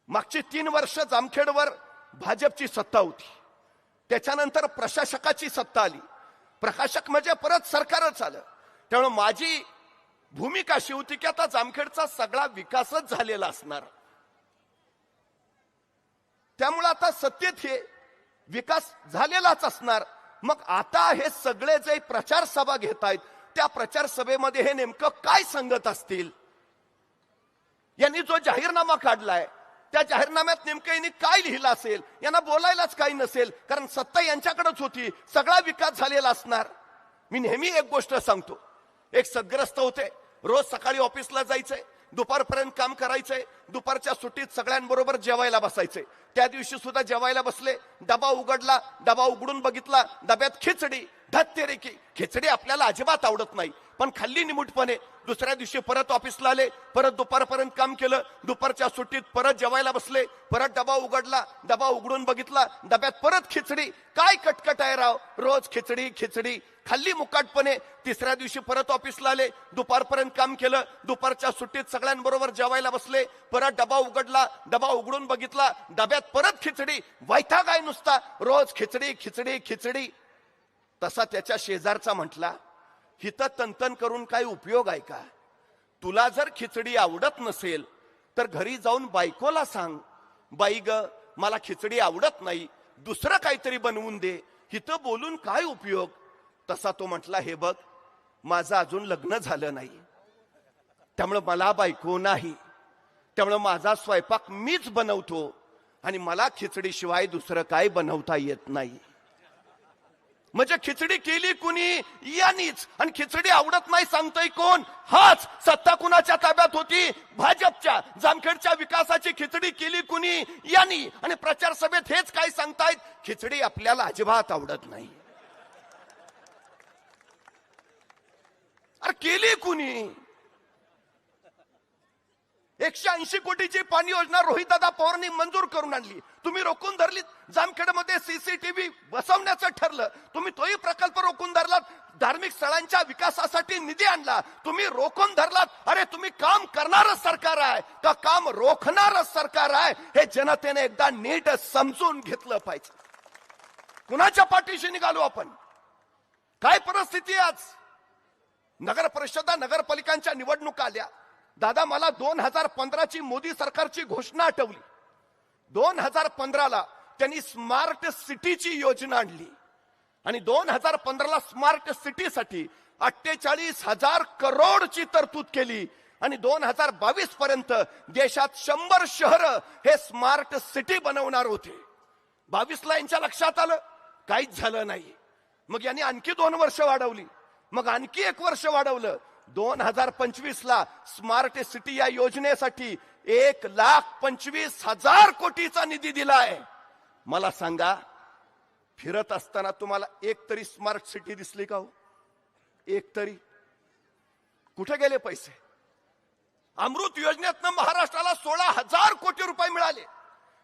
मागची 3 वर्ष जामखेडवर भाजपची सत्ता होती, त्याच्यानंतर प्रशासकाची सत्ता आली, प्रशासक म्हणजे परत सरकारच आलं. त्यामुळे माझी भूमिका अशी होती की आता जामखेडचा सगळा विकासच झालेला असणार, त्यामुळे आता सत्तेत हे विकास झालेलाच असणार. मग आता हे सगळे जे प्रचार सभा घेत आहेत त्या प्रचार सभेमध्ये हे नेमकं काय सांगत असतील, यांनी जो जाहीरनामा काढलाय त्या जाहीरनाम्यात नेमकं यांनी काय लिहिलं असेल, यांना बोलायलाच काही नसेल, कारण सत्ता यांच्याकडेच होती, सगळा विकास झालेला असणार. मी नेहमी एक गोष्ट सांगतो, एक सद्ग्रस्त होते, रोज सकाळी ऑफिसला जायचंय, दुपारपर्यंत काम करायचंय, दुपारच्या सुट्टीत सगळ्यांबरोबर जेवायला बसायचंय. त्या दिवशी सुद्धा जेवायला बसले, डबा उघडला, डबा उघडून बघितला, डब्यात खिचडी. धत्तेरे की खिचडी आपल्याला अजिबात आवडत नाही, पण खाल्ली निमूटपणे. दुसऱ्या दिवशी परत ऑफिसला आले, परत दुपारपर्यंत काम केलं, दुपारच्या सुट्टीत परत जेवायला बसले, परत डबा उघडला, डबा उघडून बघितला, डब्यात परत खिचडी. काय कटकट आहे राव, रोज खिचडी खिचडी, खाल्ली मुकाटपणे. तिसऱ्या दिवशी परत ऑफिसला आले, दुपारपर्यंत काम केलं, दुपारच्या सुट्टीत सगळ्यांबरोबर जेवायला बसले, परत डबा उघडला, डबा उघडून बघितला, डब्यात परत खिचडी. वैताग आहे नुसता, रोज खिचडी खिचडी खिचडी. तसा त्याच्या शेजारचा म्हटला, हिथं तंतन करून काय उपयोग आहे का? तुला जर खिचडी आवडत नसेल तर घरी जाऊन बायकोला सांग, बाई ग मला खिचडी आवडत नाही, दुसरं काहीतरी बनवून दे, हिथं बोलून काय उपयोग? तसा तो म्हटला, हे बघ माझं अजून लग्न झालं नाही, त्यामुळे मला बायको नाही, त्यामुळे माझा स्वयंपाक मीच बनवतो आणि मला खिचडी शिवाय दुसरं काय बनवता येत नाही. म्हणजे खिचडी केली कुणी? यांनीच. आणि खिचडी आवडत नाही सांगतोय कोण? हाच. सत्ता कुणाच्या ताब्यात होती? भाजपच्या. जामखेडच्या विकासाची खिचडी केली कुणी? यांनी. आणि प्रचार सभेत हेच काय सांगतायत, खिचडी आपल्याला अजिबात आवडत नाही. अरे केली कुणी? 180 कोटीची पाणी योजना रोहितदादा पवारांनी मंजूर करून आणली, तुम्ही रोखून धरली. जामखेडमध्ये सीसीटीव्ही बसवण्याचं ठरलं, तुम्ही तोही प्रकल्प रोखून धरलात. धार्मिक स्थळांच्या विकासासाठी निधी आणला, तुम्ही रोखून धरलात. अरे तुम्ही काम करणारच सरकार आहे का काम रोखणारच सरकार आहे, हे जनतेने एकदा नीट समजून घेतलं पाहिजे. कुणाच्या पाठीशी निघालो आपण? काय परिस्थिती आज? नगर परिषदा नगरपालिकांच्या निवडणुका आल्या. दादा मला 2015ची मोदी सरकारची घोषणा आठवली. 2015ला त्यांनी स्मार्ट सिटीची योजना आणली आणि 2015ला स्मार्ट सिटीसाठी 48,000 करोडची तरतूद केली आणि 2022 पर्यंत देशात 100 शहर हे स्मार्ट सिटी बनवणार होते. 22ला यांच्या लक्षात आलं, काहीच झालं नाही. मग यांनी आणखी 2 वर्ष वाढवली, मग आणखी 1 वर्ष वाढवलं. 2025ला स्मार्ट सिटी या योजनेसाठी 1,25,000 कोटीचा निधी दिलाय. मला सांगा, फिरत असताना तुम्हाला एक तरी स्मार्ट सिटी दिसली का हो? एक तरी? कुठे गेले पैसे? अमृत योजनेतनं महाराष्ट्राला 16,000 कोटी रुपये मिळाले.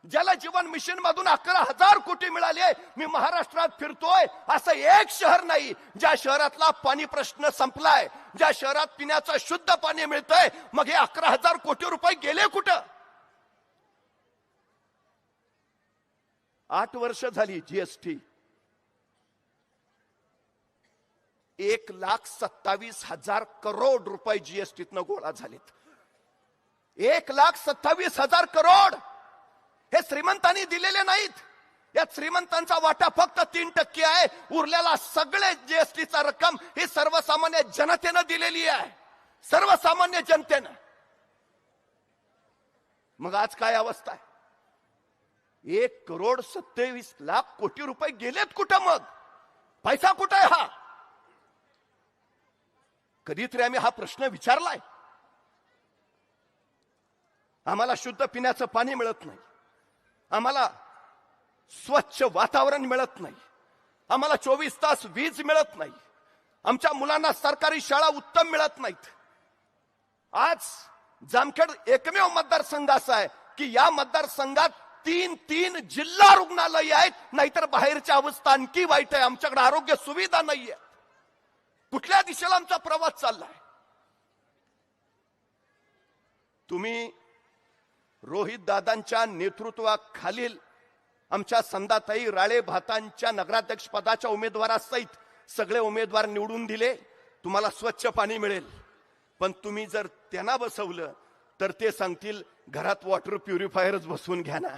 जल जीवन मिशन मधून 11,000 कोटी मिळाले. मी महाराष्ट्रात फिरतोय, असं एक शहर नाही ज्या शहरातला पाणी प्रश्न संपलाय, ज्या शहरात पिण्याचं शुद्ध पाणी मिळतंय. मग हे 11,000 कोटी रुपये गेले कुठं? 8 वर्ष झाली जीएसटी. 1,27,000 करोड रुपये जीएसटीतनं गोळा झालेत. 1,27,000 करोड हे श्रीमंतांनी दिलेले नाहीत. यात श्रीमंतांचा वाटा फक्त 3% आहे. उरलेला सगळे जीएसटीचा रक्कम ही सर्वसामान्य जनतेनं दिलेली आहे, सर्वसामान्य जनतेनं. मग आज काय अवस्था आहे? 1,27,00,000 कोटी रुपये गेलेत कुठं? मग पैसा कुठं आहे हा? कधीतरी आम्ही हा प्रश्न विचारलाय? आम्हाला शुद्ध पिण्याचं पाणी मिळत नाही, आम्हाला स्वच्छ वातावरण मिळत नाही, आम्हाला 24 तास वीज मिळत नाही, आमच्या मुलांना सरकारी शाळा उत्तम मिळत नाहीत. आज जामखेड एकमेव मतदारसंघ असा आहे की या मतदारसंघात 3 जिल्हा रुग्णालय आहेत, नाहीतर बाहेरची अवस्था आणखी वाईट आहे. आमच्याकडे आरोग्य सुविधा नाहीये. कुठल्या दिशेला आमचा प्रवास चाललाय? तुम्ही रोहित दादांच्या नेतृत्वाखालील आमच्या संदाताई राळे भातांच्या नगराध्यक्ष पदाच्या उमेदवारासहित सगळे उमेदवार निवडून दिले. तुम्हाला स्वच्छ पाणी मिळेल. पण तुम्ही जर त्यांना बसवलं तर ते सांगतील घरात वॉटर प्युरिफायरच बसवून घ्या ना.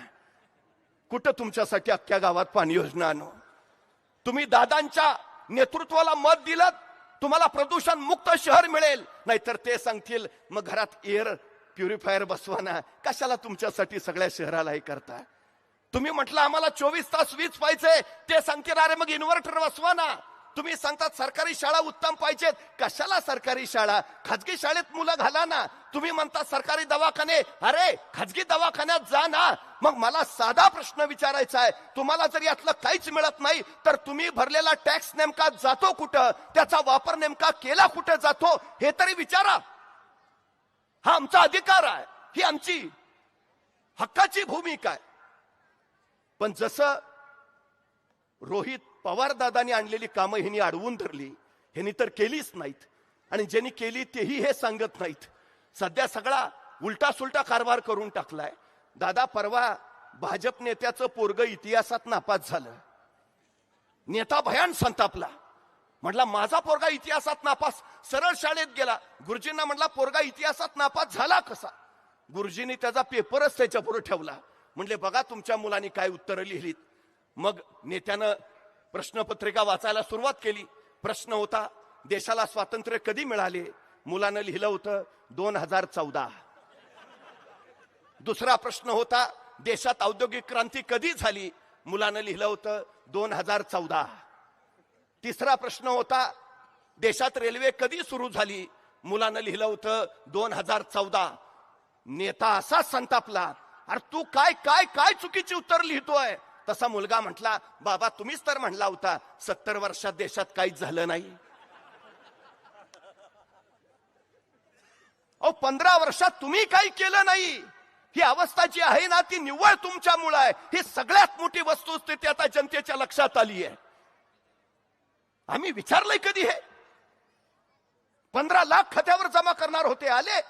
कुठं तुमच्यासाठी अख्ख्या गावात पाणी योजना आणू. तुम्ही दादांच्या नेतृत्वाला मत दिलं, तुम्हाला प्रदूषण मुक्त शहर मिळेल. नाहीतर ते सांगतील मग घरात एअर प्युरिफायर बसवा ना. कशाला तुमच्यासाठी सगळ्या शहराला हे करता. तुम्ही म्हटलं आम्हाला 24 तास वीज पाहिजे, ते सांगतील अरे मग इन्व्हर्टर बसवा ना. तुम्ही सांगतात सरकारी शाळा उत्तम पाहिजेत, कशाला सरकारी शाळा, खाजगी शाळेत मुलं घाला ना. तुम्ही म्हणता सरकारी दवाखाने, अरे खाजगी दवाखान्यात जा ना. मग मला साधा प्रश्न विचारायचा आहे, तुम्हाला जर यातलं काहीच मिळत नाही तर तुम्ही भरलेला टॅक्स नेमका जातो कुठं, त्याचा वापर नेमका केला कुठं जातो हे तरी विचारा. हा आमचा अधिकार आहे, ही आमची हक्काची भूमिका आहे. पण जसं रोहित पवार दादांनी आणलेली कामं ह्यांनी अडवून धरली, ह्यांनी तर केलीच नाहीत. आणि ज्यांनी केली तेही हे सांगत नाहीत. सध्या सगळा उलटा सुलटा कारभार करून टाकलाय. दादा परवा भाजप नेत्याचं पोरग इतिहासात नापास झालं. नेता भयान संतापला. म्हटला माझा पोरगा इतिहासात नापास, सरळ शाळेत गेला. गुरुजींना म्हटला पोरगा इतिहासात नापास झाला कसा. गुरुजींनी त्याचा पेपरच त्याच्यापुढे ठेवला. म्हणले बघा तुमच्या मुलांनी काय उत्तरं लिहिलीत. मग नेत्यानं प्रश्नपत्रिका वाचायला सुरुवात केली. प्रश्न होता देशाला स्वातंत्र्य कधी मिळाले. मुलानं लिहिलं होतं 2014. दुसरा प्रश्न होता देशात औद्योगिक क्रांती कधी झाली. मुलानं लिहिलं होतं 2014. तिसरा प्रश्न होता देशात रेल्वे कधी सुरू झाली. मुलानं लिहिलं होतं 2014. नेता असा संतापला, अरे तू काय काय काय चुकीची उत्तर लिहितोय. तसा मुलगा म्हटला बाबा तुम्हीच तर म्हणला होता 70 वर्षात देशात काहीच झालं नाही. अहो 15 वर्षात तुम्ही काही केलं नाही. ही अवस्था जी आहे ना ती निव्वळ तुमच्यामुळे आहे. ही सगळ्यात मोठी वस्तुस्थिती आता जनतेच्या लक्षात आली आहे. आम्ही विचारलंय कधी हे. 15 लाख खात्यावर जमा करणार होते, आले.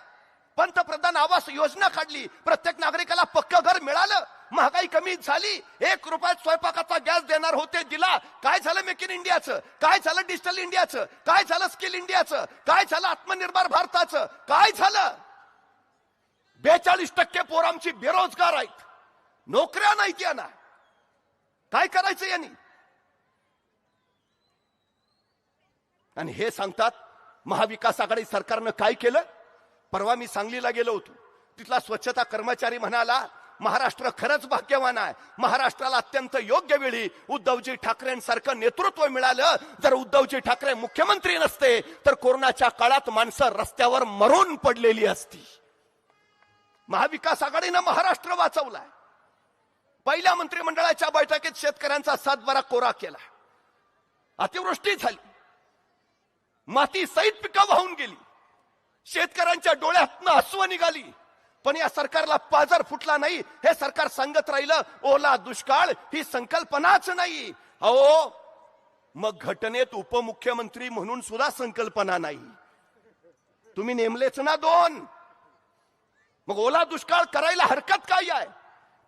पंतप्रधान आवास योजना काढली, प्रत्येक नागरिकाला पक्क घर मिळालं. महागाई कमी झाली. 1 रुपयात स्वयंपाकाचा गॅस देणार होते, दिला. काय झालं मेक इन इंडियाचं, काय झालं डिजिटल इंडियाचं, काय झालं स्किल इंडियाचं, काय झालं आत्मनिर्भर भारताचं, काय झालं. 42% पोरं आमची बेरोजगार आहेत, नोकऱ्या नाहीत यांना. काय करायचं यांनी. आणि हे सांगतात महाविकास आघाडी सरकारनं काय केलं. परवा मी सांगलीला गेलो होतो. तिथला स्वच्छता कर्मचारी म्हणाला महाराष्ट्र खरंच भाग्यवान आहे. महाराष्ट्राला अत्यंत योग्य वेळी उद्धवजी ठाकरेंसारखं नेतृत्व मिळालं. जर उद्धवजी ठाकरे मुख्यमंत्री नसते तर कोरोनाच्या काळात माणसं रस्त्यावर मरून पडलेली असती. महाविकास आघाडीनं महाराष्ट्र वाचवलाय. पहिल्या मंत्रिमंडळाच्या बैठकीत शेतकऱ्यांचा सातबारा कोरा केला. अतिवृष्टी झाली, माती सहित पिकं वाहून गेली. शेतकऱ्यांच्या डोळ्यातनं अश्रू निघाली. पण या सरकारला पाजर फुटला नाही. हे सरकार सांगत राहिलं ओला दुष्काळ ही संकल्पनाच नाही. अहो मग घटनेत उपमुख्यमंत्री म्हणून सुद्धा संकल्पना नाही. तुम्ही नेमलेच ना 2. मग ओला दुष्काळ करायला हरकत काय आहे.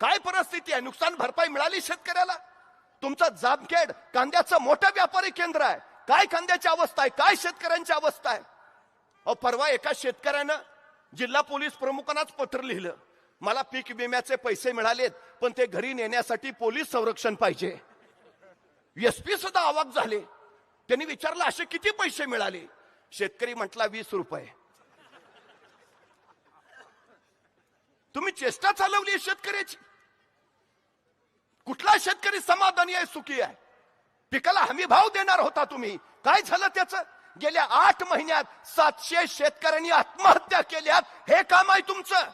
काय परिस्थिती आहे. नुकसान भरपाई मिळाली शेतकऱ्याला. तुमचं जामखेड कांद्याचं मोठं व्यापारी केंद्र आहे. काय कांद्याची अवस्था आहे, काय शेतकऱ्यांची अवस्था आहे. अहो परवा एका शेतकऱ्यानं जिल्हा पोलीस प्रमुखांनाच पत्र लिहिलं, मला पीक विम्याचे पैसे मिळालेत पण ते घरी नेण्यासाठी पोलीस संरक्षण पाहिजे. एसपी सुद्धा अवाक झाले. त्यांनी विचारलं असे किती पैसे मिळाले. शेतकरी म्हटला 20 रुपये. तुम्ही चेष्टा चालवली शेतकऱ्याची. कुठला शेतकरी समाधानी आहे, सुखी आहे. पिकाला हमी भाव देणार होता तुम्ही, काय झालं त्याचं. गेल्या 8 महिन्यात 700 शेतकऱ्यांनी आत्महत्या केल्यात. हे काम आहे तुमचं.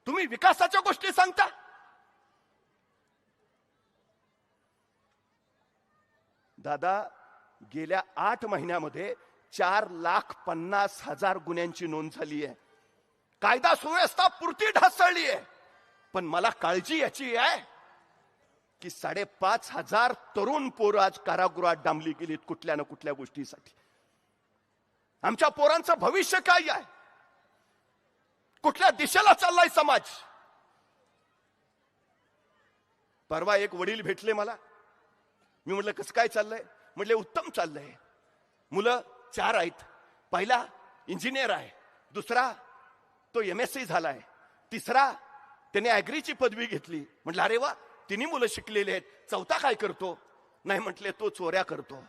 तुम्ही विकासाच्या गोष्टी सांगता. दादा गेल्या 8 महिन्यामध्ये 4,50,000 गुन्ह्यांची नोंद झाली आहे. कायदा सुव्यवस्था पुरती ढासळली आहे. पण मला काळजी याची आहे की 5,500 तरुण पोरं आज कारागृहात डांबली गेलीत कुठल्या ना कुठल्या गोष्टीसाठी. आमच्या पोरांचं भविष्य काय आहे. कुठल्या दिशेला चाललाय समाज? परवा एक वडील भेटले मला. मी म्हटलं कसं काय चाललंय? म्हटले उत्तम चाललंय. मुलं 4 आहेत. पहिला इंजिनियर आहे, दुसरा तो MSc झालाय, तिसरा त्याने ऍग्रीची पदवी घेतली. म्हटलं अरे वा, तिन्ही मुलं शिकलेले आहेत. चौथा काय करतो? नाही म्हटले तो चोऱ्या करतो.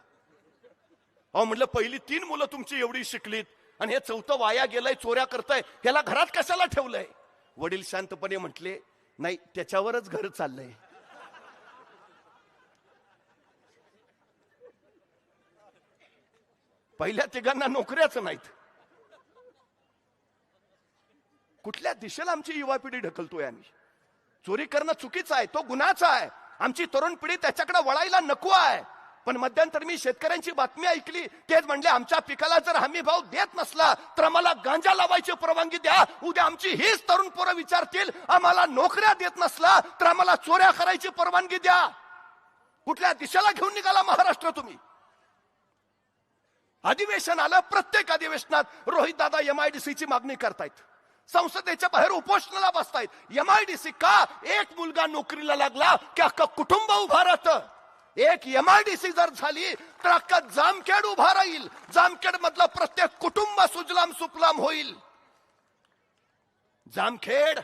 अहो म्हटलं पहिली 3 मुलं तुमची एवढी शिकलीत आणि हे चौथं वाया गेलंय, चोऱ्या करताय, ह्याला घरात कशाला ठेवलंय? वडील शांतपणे म्हटले नाही, त्याच्यावरच घर चाललंय. पहिल्या तिघांना नोकऱ्याच नाहीत. कुठल्या दिशेला आमची युवा पिढी ढकलतोय आम्ही? चोरी करणं चुकीचं आहे, तो गुन्हाचा आहे. आमची तरुण पिढी त्याच्याकडे वळायला नको आहे. पण मध्यंतरी मी शेतकऱ्यांची बातमी ऐकली. तेच म्हणले आमच्या पिकाला जर हमी भाव देत नसला तर आम्हाला गांजा लावायची परवानगी द्या. उद्या आमची हीच तरुण पोरं विचारतील आम्हाला नोकऱ्या देत नसला तर आम्हाला चोऱ्या करायची परवानगी द्या. कुठल्या दिशेला घेऊन निघाला महाराष्ट्र तुम्ही? अधिवेशन आलं, प्रत्येक अधिवेशनात रोहित दादा MIDC ची मागणी करतायत. संसदेच्या बाहेर उपोषणाला बसतायत. MIDC का? एक मुलगा नोकरीला लागला की अख्खं कुटुंब उभा राहतं. एक MIDC जर झाली तर अख्खा जामखेड उभा राहील. जामखेड मधलं प्रत्येक कुटुंब सुजलाम सुफलाम होईल. जामखेड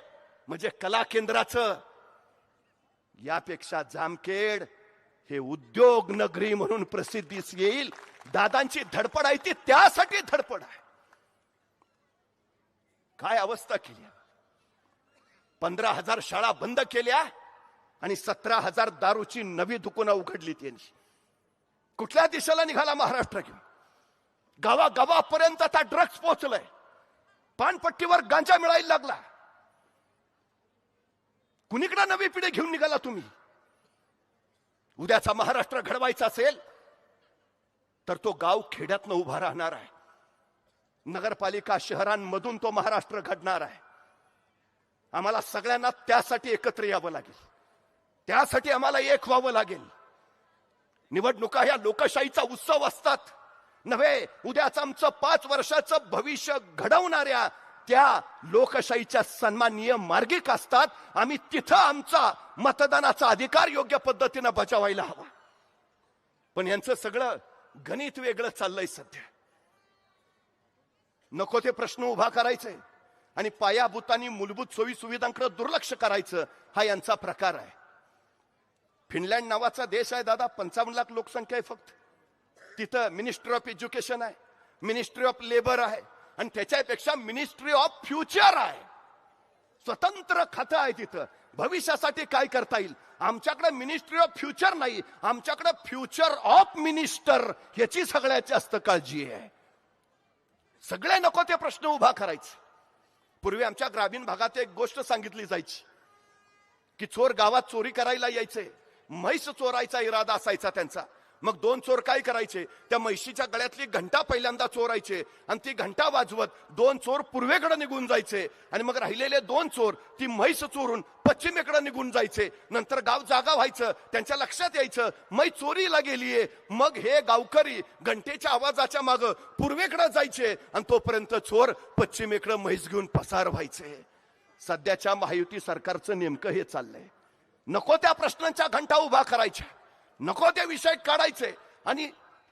म्हणजे कला केंद्राचं, यापेक्षा जामखेड हे उद्योग नगरी म्हणून प्रसिद्धीस येईल. दादांची धडपड आहे ती त्यासाठी धडपड आहे. काय अवस्था केली? 15,000 शाळा बंद केल्या आणि 17,000 दारूची नवी दुकानं उघडली त्यांनी. कुठल्या दिशेला निघाला महाराष्ट्र घेऊन? गावागावापर्यंत आता ड्रग्ज पोहोचलाय. पानपट्टीवर गांजा मिळायला लागला. कुणीकडे नवी पिढी घेऊन निघाला तुम्ही? उद्याचा महाराष्ट्र घडवायचा असेल तर तो गाव खेड्यातनं उभा राहणार आहे. नगरपालिका शहरांमधून तो महाराष्ट्र घडणार आहे. आम्हाला सगळ्यांना त्यासाठी एकत्र यावं लागेल. त्यासाठी आम्हाला एक व्हावं लागेल. निवडणुका ह्या लोकशाहीचा उत्सव असतात नव्हे. उद्याच आमचं 5 वर्षाचं भविष्य घडवणाऱ्या त्या लोकशाहीच्या सन्माननीय मार्गिक असतात. आम्ही तिथं आमचा मतदानाचा अधिकार योग्य पद्धतीनं बजावायला हवा. पण यांचं सगळं गणित वेगळं चाललंय सध्या. नको ते प्रश्न उभा करायचे आणि पायाभूतांनी मूलभूत सोयी सुविधांकडे दुर्लक्ष करायचं, हा यांचा प्रकार आहे. फिनलँड नावाचा देश आहे दादा, 55 लाख लोकसंख्या आहे फक्त. तिथं मिनिस्ट्री ऑफ एज्युकेशन आहे, मिनिस्ट्री ऑफ लेबर आहे आणि त्याच्यापेक्षा मिनिस्ट्री ऑफ फ्युचर आहे. स्वतंत्र खातं आहे तिथं. भविष्यासाठी काय करता येईल? आमच्याकडे मिनिस्ट्री ऑफ फ्युचर नाही, आमच्याकडे फ्युचर ऑफ मिनिस्टर याची सगळ्यात जास्त काळजी आहे. सगळे नको ते प्रश्न उभा करायचे. पूर्वी आमच्या ग्रामीण भागात एक गोष्ट सांगितली जायची की चोर गावात चोरी करायला यायचे. म्हैस चोरायचा इरादा असायचा त्यांचा. मग 2 चोर काय करायचे? त्या म्हैशीच्या गळ्यातली घंटा पहिल्यांदा चोरायचे आणि ती घंटा वाजवत 2 चोर पूर्वेकडे निघून जायचे आणि मग राहिलेले 2 चोर ती म्हैस चोरून पश्चिमेकडे निघून जायचे. नंतर गाव जागा व्हायचं, त्यांच्या लक्षात यायचं म्हैस चोरीला गेलीये. मग हे गावकरी घंटेच्या आवाजाच्या मागे पूर्वेकडे जायचे आणि तोपर्यंत चोर पश्चिमेकडे म्हैस घेऊन पसार व्हायचे. सध्याच्या महायुती सरकारचं नेमकं हे चाललंय. नको त्या प्रश्नांच्या घंटा उभा करायच्या, नको ते विषय काढायचे आणि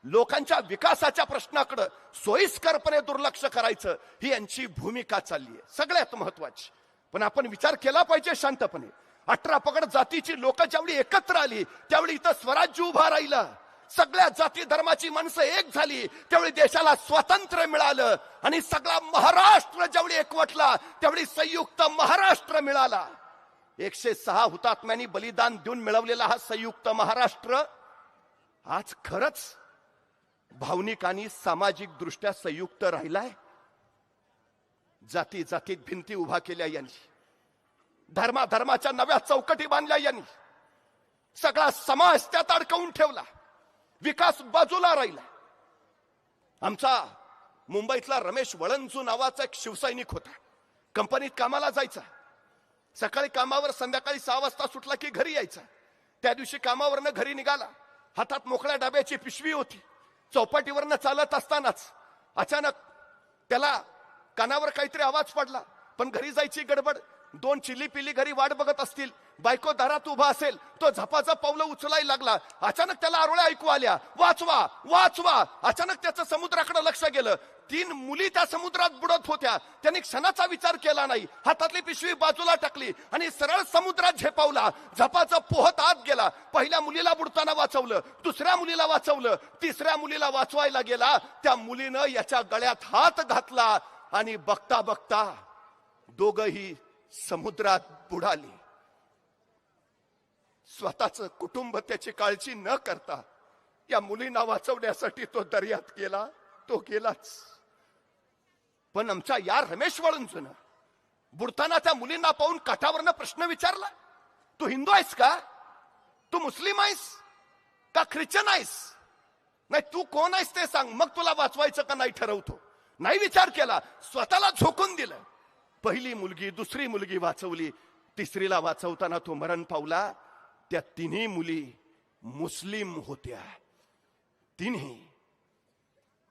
लोकांच्या विकासाच्या प्रश्नाकडे सोयीस्करपणे दुर्लक्ष करायचं, ही यांची भूमिका चालली आहे. सगळ्यात महत्वाची. पण आपण विचार केला पाहिजे शांतपणे. 18 पगड जातीची लोक ज्यावेळी एकत्र आली त्यावेळी इथं स्वराज्य उभा राहिलं. सगळ्या जाती धर्माची माणसं एक झाली त्यावेळी देशाला स्वातंत्र्य मिळालं आणि सगळा महाराष्ट्र ज्यावेळी एकवटला त्यावेळी संयुक्त महाराष्ट्र मिळाला. 106 हुतात्म्यांनी बलिदान देऊन मिळवलेला हा संयुक्त महाराष्ट्र आज खरंच भावनिक आणि सामाजिक दृष्ट्या संयुक्त राहिलाय. जाती जातीत भिंती उभा केल्या यांनी, धर्माच्या नव्या चौकटी बांधल्या यांनी, सगळा समाज त्यात अडकवून ठेवला, विकास बाजूला राहिला. आमचा मुंबईतला रमेश वळंजू नावाचा एक शिवसैनिक होता. कंपनीत कामाला जायचा. सकाळी कामावर संध्याकाळी 6 वाजता सुटला की घरी यायचा. त्या दिवशी कामावरनं घरी निघाला, हातात मोकळ्या डब्याची पिशवी होती. चौपाटीवरनं चालत असतानाच अचानक त्याला कानावर काहीतरी आवाज पडला. पण घरी जायची गडबड, 2 चिली पिली घरी वाट बघत असतील, बायको दारात उभा असेल, तो झपाचा पावलं उचलायला लागला. अचानक त्याला आरोळ्या ऐकू आल्या, वाचवा वाचवा. अचानक त्याचं समुद्राकडे लक्ष गेलं. 3 मुली त्या समुद्रात बुडत होत्या. त्याने क्षणाचा विचार केला नाही, हातातली पिशवी बाजूला टाकली आणि सरळ समुद्रात झेपावला. झपाचा पोहत आत गेला. पहिल्या मुलीला बुडताना वाचवलं, दुसऱ्या मुलीला वाचवलं, तिसऱ्या मुलीला वाचवायला गेला. त्या मुलीनं याच्या गळ्यात हात घातला आणि बघता बघता दोघही समुद्रात बुडाली. स्वतःच कुटुंब त्याची काळजी न करता या मुलींना वाचवण्यासाठी तो दर्यात गेला. तो गेलाच. पण आमच्या या रमेश वाळुंजनं बुडताना त्या मुलींना पाहून काठावरनं प्रश्न विचारला, तू हिंदू आहेस का, तू मुस्लिम आहेस का ख्रिश्चन आहेस, नाही तू कोण आहेस ते सांग, मग तुला वाचवायचं का नाही ठरवतो. नाही विचार केला, स्वतःला झोकून दिलं. पहिली मुलगी दुसरी मुलगी वाचवली. तिसरीला वाचवताना तो मरण पावला. त्या 3 मुली मुस्लिम होत्या. 3.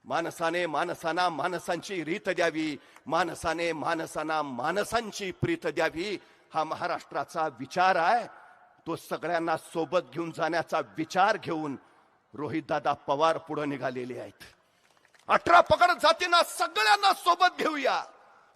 माणसाने माणसांना माणसांची रीत द्यावी, माणसाने माणसांना माणसांची प्रीत द्यावी, हा महाराष्ट्राचा विचार आहे. तो सगळ्यांना सोबत घेऊन जाण्याचा विचार घेऊन रोहितदादा पवार पुढे निघालेले आहेत. 18 पगड जातींना सगळ्यांना सोबत घेऊया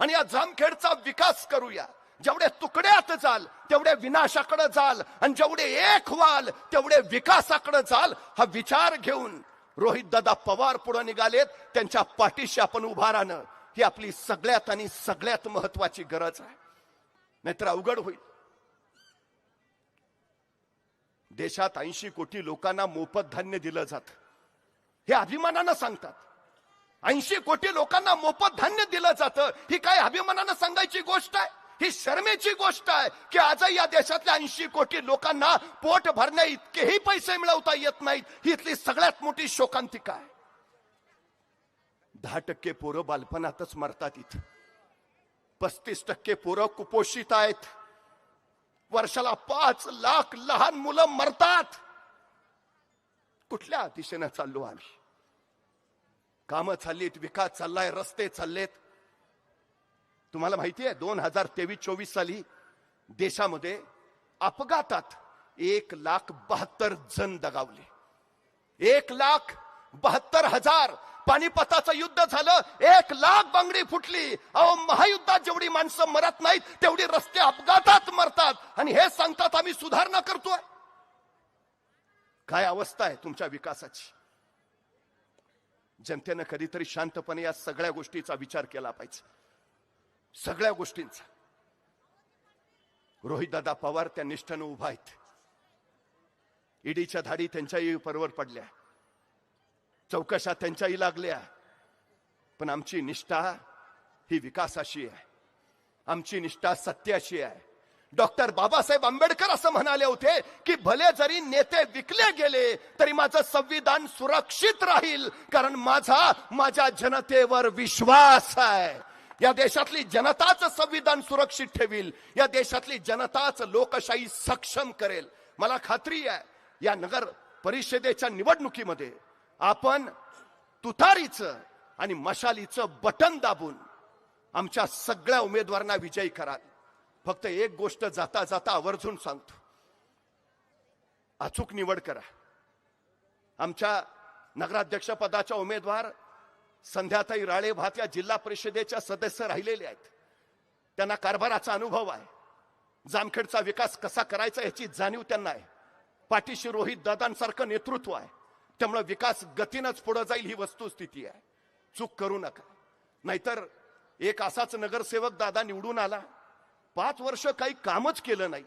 आणि या जामखेडचा विकास करूया. जेवढे तुकड्यात जाल तेवढे विनाशाकडे जाल आणि जेवढे एक व्हाल तेवढे विकासाकडे जाल, हा विचार घेऊन रोहितदादा पवार पुढे निघालेत. त्यांच्या पाठीशी आपण उभा राहणं ही आपली सगळ्यात आणि सगळ्यात महत्वाची गरज आहे, नाहीतर अवघड होईल. देशात 80 कोटी लोकांना मोफत धान्य दिलं जात, हे अभिमानानं सांगतात. 80 कोटी लोकांना मोफत धान्य दिलं जातं, ही काय अभिमानानं सांगायची गोष्ट आहे? ही शर्मेची गोष्ट आहे की आजही या देशातल्या 80 कोटी लोकांना पोट भरण्या इतकेही पैसे मिळवता येत नाहीत. ही इथली सगळ्यात मोठी शोकांतिका आहे. 10% पोरं बालपणातच मरतात इथं. 35% पोरं कुपोषित आहेत. वर्षाला 5 लाख लहान मुलं मरतात. कुठल्या दिशेनं चाललो आम्ही? कामं चाललीत, विकास चाललाय, रस्ते चाललेत. तुम्हाला माहिती आहे 2023-24 साली देशामध्ये अपघातात 1,72,000 जण दगावले. 1,72,000. पानिपताचं युद्ध झालं, 1,00,000 बांगडी फुटली. अहो, महायुद्धात जेवढी माणसं मरत नाहीत तेवढी रस्ते अपघातात मरतात आणि हे सांगतात आम्ही सुधारणा करतोय. काय अवस्था आहे तुमच्या विकासाची? जनतेनं कधीतरी शांतपणे या सगळ्या गोष्टीचा विचार केला पाहिजे, सगळ्या गोष्टींचा. रोहितदादा पवार त्या निष्ठेनं उभा आहेत. ईडीच्या धाडी त्यांच्याही परवर पडल्या, चौकशा त्यांच्याही लागल्या. पण आमची निष्ठा ही विकासाशी आहे, आमची निष्ठा सत्याशी आहे. डॉक्टर बाबासाहेब आंबेडकर असं म्हणाले होते की भले जरी नेते विकले गेले तरी माझं संविधान सुरक्षित राहील, कारण माझ्या जनतेवर विश्वास आहे. या देशातली जनताच संविधान सुरक्षित ठेवील, या देशातली जनताच लोकशाही सक्षम करेल. मला खात्री आहे या नगर परिषदेच्या निवडणुकीमध्ये आपण तुतारीचं आणि मशालीचं बटन दाबून आमच्या सगळ्या उमेदवारांना विजयी कराल. फक्त एक गोष्ट जाता जाता आवर्जून सांगतो, अचूक निवड करा. आमच्या नगराध्यक्ष पदाच्या उमेदवार संध्याताई राळे भात या जिल्हा परिषदेच्या सदस्य राहिलेले आहेत. त्यांना कारभाराचा अनुभव आहे, जामखेडचा विकास कसा करायचा याची जाणीव त्यांना आहे. पाठीशी रोहित दादांसारखं नेतृत्व आहे, त्यामुळे विकास गतीनंच पुढे जाईल ही वस्तुस्थिती आहे. चूक करू नका, नाहीतर एक असाच नगरसेवक दादा निवडून आला, 5 वर्ष काही कामच केलं नाही,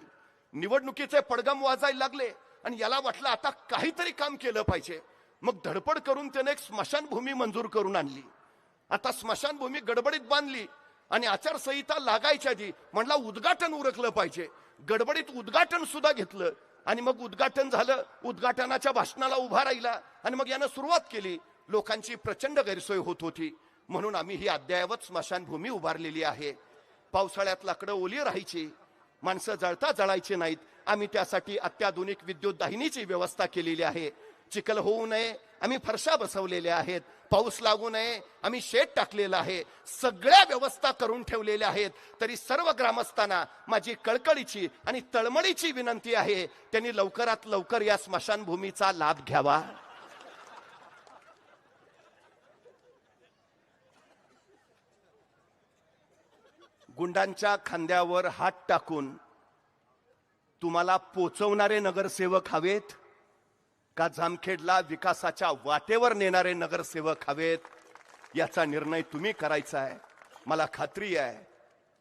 निवडणुकीचे पडगम वाजायला लागले आणि याला वाटलं आता काहीतरी काम केलं पाहिजे. मग धडपड करून त्याने एक स्मशानभूमी मंजूर करून आणली. आता स्मशानभूमी गडबडीत बांधली आणि आचारसंहिता लागायच्या आधी म्हणला उद्घाटन उरकलं पाहिजे. गडबडीत उद्घाटन सुद्धा घेतलं आणि मग उद्घाटन झालं. उद्घाटनाच्या भाषणाला उभा राहिला आणि मग यानं सुरुवात केली. लोकांची प्रचंड गैरसोय होत होती, म्हणून आम्ही ही अद्ययावत स्मशानभूमी उभारलेली आहे. पावसाळ्यात लाकडं ओली राहायची, माणसं जळता जळायची नाहीत. आम्ही त्यासाठी अत्याधुनिक विद्युत दाहिनीची व्यवस्था केलेली आहे. चिखल होऊ नये आम्ही फरशा बसवलेल्या आहेत, पाऊस लागू नये आम्ही शेड टाकलेलं आहे, सगळ्या व्यवस्था करून ठेवलेल्या आहेत. तरी सर्व ग्रामस्थांना माझी कळकळीची आणि तळमळीची विनंती आहे, त्यांनी लवकरात लवकर या स्मशानभूमीचा लाभ घ्यावा. गुंडांच्या खांद्यावर हात टाकून तुम्हाला पोचवणारे नगरसेवक हवेत का जामखेडला विकासाच्या वाटेवर नेणारे नगरसेवक हवेत, याचा निर्णय तुम्ही करायचा आहे. मला खात्री आहे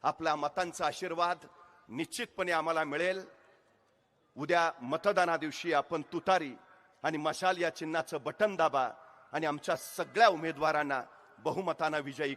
आपल्या मतांचा आशीर्वाद निश्चितपणे आम्हाला मिळेल. उद्या मतदाना दिवशी आपण तुतारी आणि मशाल या चिन्हाचं बटन दाबा आणि आमच्या सगळ्या उमेदवारांना बहुमतानं विजयी